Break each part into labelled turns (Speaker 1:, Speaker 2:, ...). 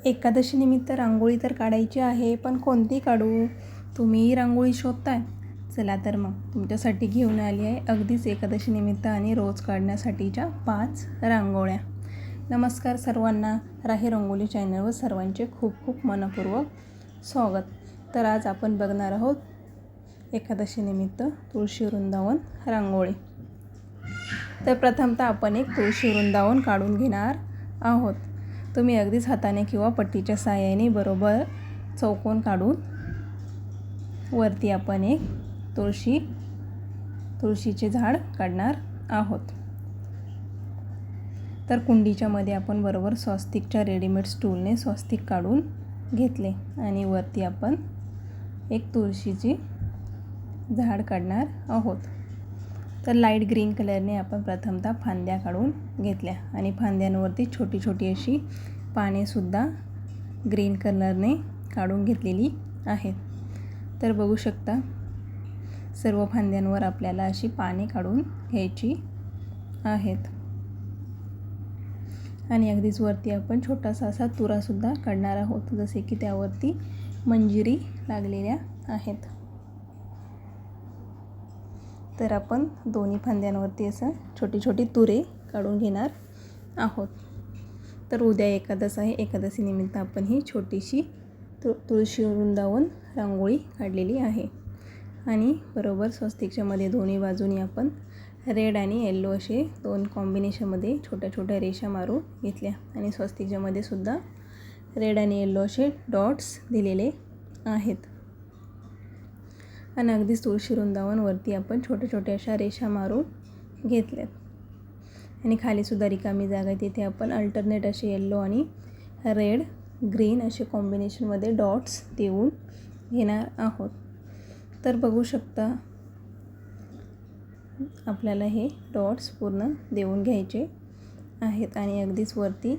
Speaker 1: एकादशीनिमित्त रांगोळी तर काढायची आहे, पण कोणती काढू? तुम्हीही रांगोळी शोधताय? चला तर मग तुमच्यासाठी घेऊन आली आहे अगदीच एकादशीनिमित्त आणि रोज काढण्यासाठीच्या 5 रांगोळ्या. नमस्कार सर्वांना, राही रंगोली चॅनलवर सर्वांचे खूप खूप मनपूर्वक स्वागत. तर आज आपण बघणार आहोत एकादशीनिमित्त तुळशी वृंदावन रांगोळी. तर प्रथमतः आपण एक तुळशी वृंदावन काढून घेणार आहोत. तुम्ही अगदीच हाताने किंवा पट्टीच्या सहाय्याने बरोबर चौकोन काढून वरती आपण एक तुळशीचे झाड काढणार आहोत. तर कुंडीच्या मध्ये आपण बरोबर स्वस्तिकच्या रेडीमेड स्टूलने स्वस्तिक काढून घेतले आणि वरती आपण एक तुळशीची झाड काढणार आहोत. तर लाईट ग्रीन कलरने आपण प्रथमतः फांद्या काढून घेतल्या आणि फांद्यांवरती छोटी छोटी अशी पानेसुद्धा ग्रीन कलरने काढून घेतलेली आहेत. तर बघू शकता सर्व फांद्यांवर आपल्याला अशी पाने काढून घ्यायची आहेत. आणि अगदीच वरती आपण छोटासा असा तुरासुद्धा काढणार आहोत, जसे की त्यावरती मंजिरी लागलेल्या आहेत. तर आपण दोन्ही फांद्यांवरती असं छोटी छोटी तुरे काढून घेणार आहोत. तर उद्या एकादश आहे, एकादशीनिमित्त आपण ही छोटीशी तुळशी वृंदावन रांगोळी काढलेली आहे. आणि बरोबर स्वस्तिकच्या मध्ये दोन्ही बाजूनी आपण रेड आणि येल्लो असे 2 कॉम्बिनेशनमध्ये छोट्या छोट्या रेषा मारून घेतल्या आणि स्वस्तिकच्या मध्ये सुद्धा रेड आणि येल्लो असे डॉट्स दिलेले आहेत. आणि अगदीच तुळशी वृंदावनवरती आपण छोट्या छोट्या अशा रेषा मारून घेतल्यात. आणि खालीसुद्धा रिकामी जागा आहे, तिथे आपण अल्टरनेट असे येल्लो आणि रेड ग्रीन असे कॉम्बिनेशनमध्ये डॉट्स देऊन घेणार आहोत. तर बघू शकता आपल्याला हे डॉट्स पूर्ण देऊन घ्यायचे आहेत. आणि अगदीच वरती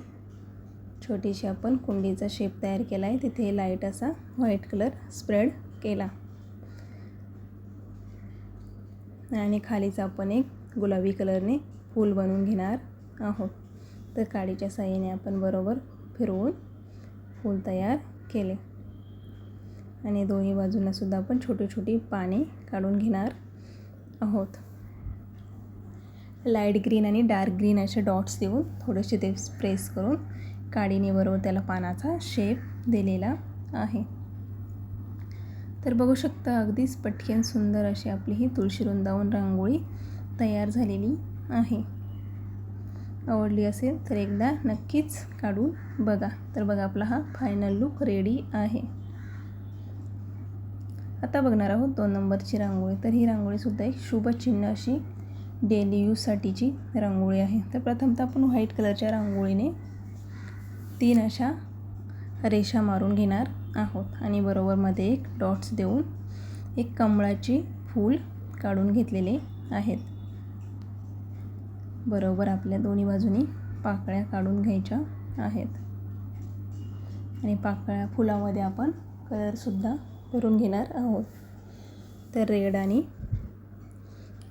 Speaker 1: छोटीशी आपण कुंडीचा शेप तयार केला आहे, तिथे लाईट असा व्हाईट कलर स्प्रेड केला. आणि खालीच आपण एक गुलाबी कलरने फूल बनवून घेणार आहोत. तर काडीच्या साहाय्याने आपण बरोबर फिरवून फूल तयार केले. आणि दोन्ही बाजूंना सुद्धा आपण छोटी छोटी पाने काढून घेणार आहोत. लाईट ग्रीन आणि डार्क ग्रीन असे डॉट्स देऊन थोडेसे ते प्रेस करून काडीने बरोबर त्याला पानाचा शेप दिलेला आहे. तर बघू शकता अगदीच पटकन सुंदर अशी आपली ही तुळशी वृंदावन रांगोळी तयार झालेली आहे. आवडली असेल तर एकदा नक्कीच काढून बघा. तर बघा आपला हा फायनल लुक रेडी आहे. आता बघणार आहोत 2 नंबरची रांगोळी. तर ही रांगोळीसुद्धा एक शुभचिन्ह अशी डेली यूजसाठीची रांगोळी आहे. तर प्रथमतः आपण व्हाईट कलरच्या रांगोळीने 3 अशा रेषा मारून घेणार आहोत आणि बरोबर मध्ये एक डॉट्स देऊन एक कमळाची फूल काढून घेतलेले आहेत. बरोबर आपल्या दोन्ही बाजूनी पाकळ्या काढून घ्यायच्या आहेत. आणि पाकळ्या फुलामध्ये आपण कलरसुद्धा भरून घेणार आहोत. तर रेड आणि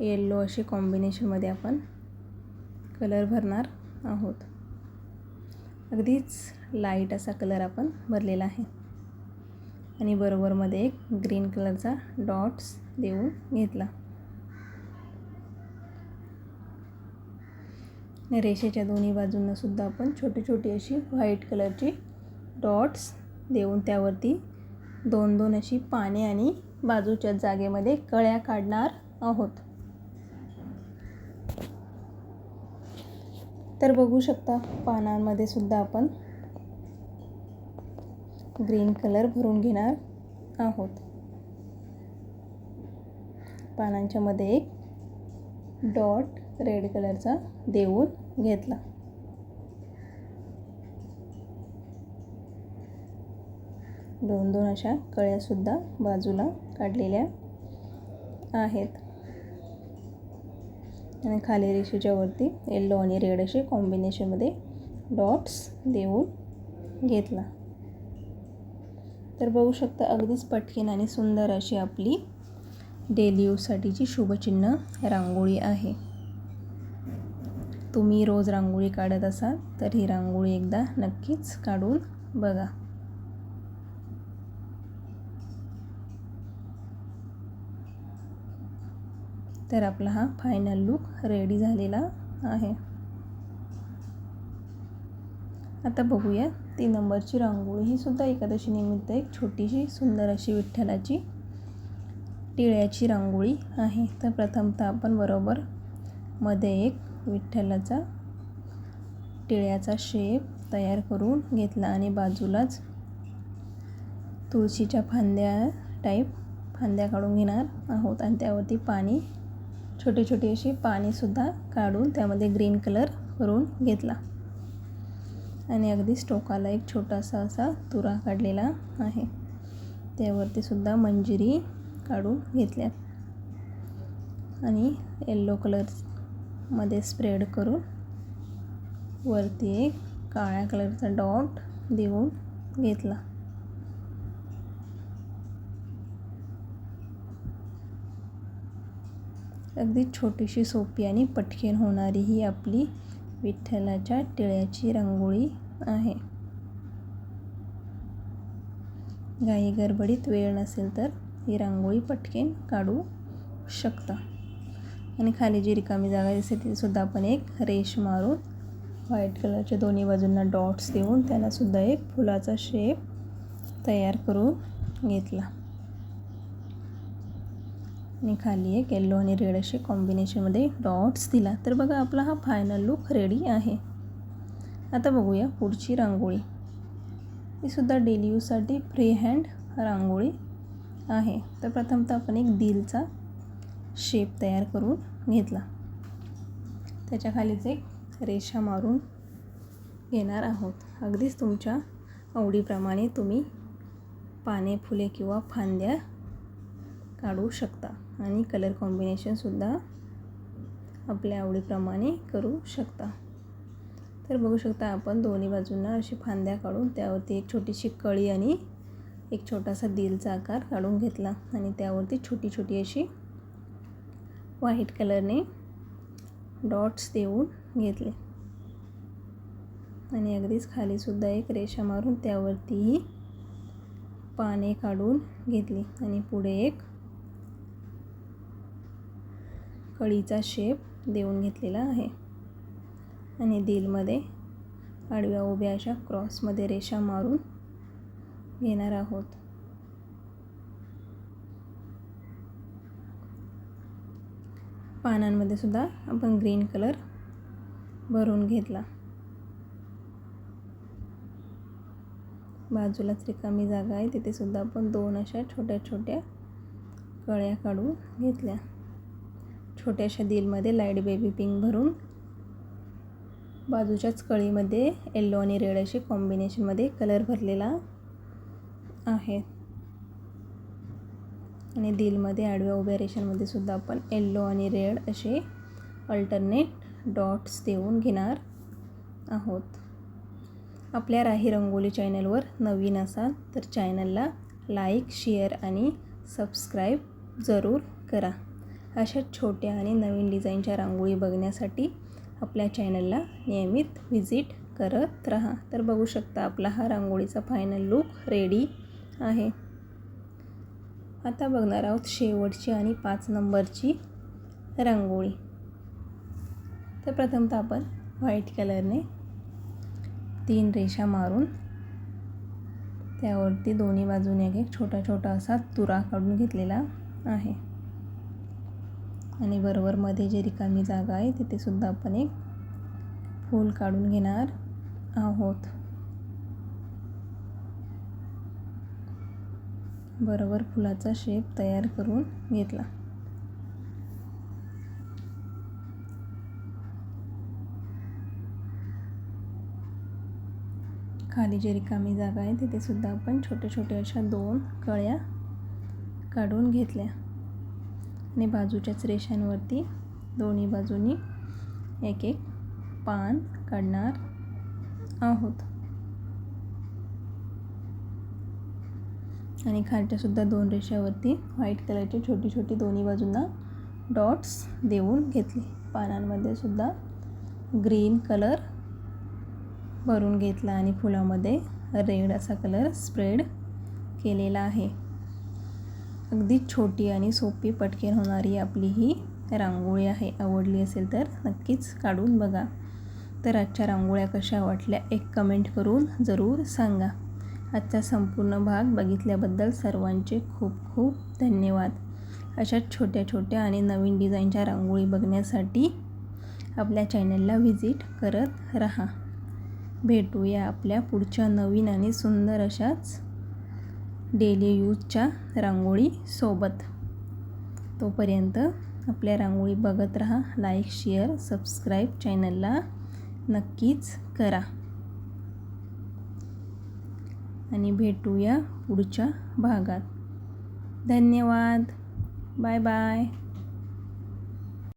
Speaker 1: येल्लो असे कॉम्बिनेशनमध्ये आपण कलर भरणार आहोत. अगदीच लाईट असा कलर आपण भरलेला आहे. आणि बरोबर मध्ये एक ग्रीन कलरचा डॉट्स देऊन घेतला. रेषेच्या दोन्ही बाजूंना सुद्धा आपण छोटी छोटी अशी व्हाईट कलरची डॉट्स देऊन त्यावरती 2-2 अशी पाने आणि बाजूच्या जागेमध्ये कळ्या काढणार आहोत. तर बघू शकता पानांमध्ये सुद्धा आपण ग्रीन कलर भरून घेणार आहोत. पानांच्या मध्ये एक डॉट रेड कलरचा देऊन घेतला. दोन अशा कळ्यासुद्धा बाजूला काढलेल्या आहेत. आणि खाली रेषेच्या वरती येल्लो आणि रेड असे कॉम्बिनेशनमध्ये डॉट्स देऊन घेतला. तर बघू शकता अगदीच पटकन आणि सुंदर अशी आपली डेली यूजसाठीची शुभचिन्ह रांगोळी आहे. तुम्ही रोज रांगोळी काढत असाल तर ही रांगोळी एकदा नक्कीच काढून बघा. तर आपला हा फायनल लूक रेडी झालेला आहे. आता बघूया 3 नंबरची रांगोळी. ही सुद्धा एकादशी निमित्त एक छोटीशी सुंदर अशी विठ्ठलाची टिळ्याची रांगोळी आहे. तर प्रथमतः आपण बरोबर मध्ये एक विठ्ठलाचा टिळ्याचा शेप तयार करून घेतला आणि बाजूलाच तुळशीच्या फांद्या काढून घेणार आहोत आणि त्यावरती पाणी छोटे छोटे असे पाणीसुद्धा काढून त्यामध्ये ग्रीन कलर करून घेतला आणि अगदीच टोकाला एक छोटासा असा तुरा काढलेला आहे. त्यावरती सुद्धा मंजिरी काढून घेतल्यात आणि येलो कलरमध्ये स्प्रेड करून वरती एक काळ्या कलरचा डॉट देऊन घेतला. अगदी छोटीशी सोपी आणि पटकन होणारी ही आपली विठ्ठलाच्या टिळ्याची रांगोळी आहे. घाई गडबडीत वेळ नसेल तर ही रांगोळी पटकन काढू शकता. आणि खाली जी रिकामी जागा दिसते ती सुद्धा आपण एक रेष मारून व्हाईट कलरच्या दोन्ही बाजूंना डॉट्स देऊन त्यांना सुद्धा एक फुलाचा शेप तयार करून घेतला आणि खाली एक येलो आणि रेड असे कॉम्बिनेशनमध्ये डॉट्स दिला. तर बघा आपला हा फायनल लूक रेडी आहे. आता बघूया पुढची रांगोळी. ही सुद्धा डेली यूजसाठी फ्री हँड रांगोळी आहे. तर प्रथमतः आपण एक दिलचा शेप तयार करून घेतला. त्याच्या खालीच एक रेषा मारून घेणार आहोत. अगदीच तुमच्या आवडीप्रमाणे तुम्ही पाने, फुले किंवा फांद्या काढू शकता आणि कलर कॉम्बिनेशनसुद्धा आपल्या आवडीप्रमाणे करू शकता. तर बघू शकता आपण दोन्ही बाजूंना अशी फांद्या काढून त्यावरती एक छोटीशी कळी आणि एक छोटासा दिलचा आकार काढून घेतला आणि त्यावरती छोटी छोटी अशी व्हाईट कलरने डॉट्स देऊन घेतले आणि अगदीच खालीसुद्धा एक रेषा मारून त्यावरतीही पाने काढून घेतली आणि पुढे एक कळीचा शेप देऊन घेतलेला आहे आणि दिलमध्ये आडव्या उभ्या अशा क्रॉसमध्ये रेषा मारून घेणार आहोत. पानांमध्ये सुद्धा आपण ग्रीन कलर भरून घेतला. बाजूलाच रिकामी जागा आहे तिथे सुद्धा आपण 2 अशा छोट्या छोट्या कळ्या काढून घेतल्या. छोट्याशा दिलमध्ये लाईट बेबी पिंक भरून बाजूच्याच कळीमध्ये येलो आणि रेड असे कॉम्बिनेशनमध्ये कलर भरलेला आहे आणि दिलमध्ये आडव्या उभ्या रेषांमध्ये सुद्धा आपण येलो आणि रेड असे अल्टरनेट डॉट्स देऊन घेणार आहोत. आपल्या राही रंगोली चॅनलवर नवीन असाल तर चॅनलला लाईक, शेअर आणि सबस्क्राईब जरूर करा. अशा छोट्या आणि नवीन डिझाईनच्या रांगोळी बघण्यासाठी आपल्या चॅनलला नियमित व्हिजिट करत राहा. तर बघू शकता आपला हा रांगोळीचा फायनल लूक रेडी आहे. आता बघणार आहोत शेवटची आणि 5 नंबरची रांगोळी. तर प्रथमतः आपण व्हाईट कलरने 3 रेषा मारून त्यावरती दोन्ही बाजूने एक छोटा छोटा असा तुरा काढून घेतलेला आहे आणि बरोबर मध्ये जी रिकामी जागा आहे तिथे सुद्धा आपण एक फूल काढून घेणार आहोत. बरोबर फुलाचा शेप तयार करून घेतला. खाली जी रिकामी जागा आहे तिथे सुद्धा आपण छोटे छोटे अशा 2 कळ्या काढून घेतल्या आणि बाजूच्याच रेषांवरती दोन्ही बाजूनी एक एक पान काढणार आहोत आणि खालच्या सुद्धा 2 रेषावरती व्हाईट कलरची छोटी छोटी दोन्ही बाजूंना डॉट्स देऊन घेतले. पानांमध्ये सुद्धा ग्रीन कलर भरून घेतला आणि फुलामध्ये रेड असा कलर स्प्रेड केलेला आहे. अगदी छोटी आणि सोपी पटकन होणारी आपली ही रांगोळी आहे. आवडली असेल तर नक्कीच काढून बघा. तर आजच्या रांगोळ्या कशा वाटल्या एक कमेंट करून जरूर सांगा. आजचा संपूर्ण भाग बघितल्याबद्दल सर्वांचे खूप खूप धन्यवाद. अशाच छोट्या छोट्या आणि नवीन डिझाईनच्या रांगोळी बघण्यासाठी आपल्या चॅनलला व्हिजिट करत राहा. भेटूया आपल्या पुढच्या नवीन आणि सुंदर अशाच डेली यूजच्या रांगोळी सोबत. तोपर्यंत आपल्या रांगोळी बघत राहा. लाईक, शेअर, सबस्क्राईब चॅनलला नक्कीच करा. आणि भेटूया पुढच्या भागात. धन्यवाद. Bye bye.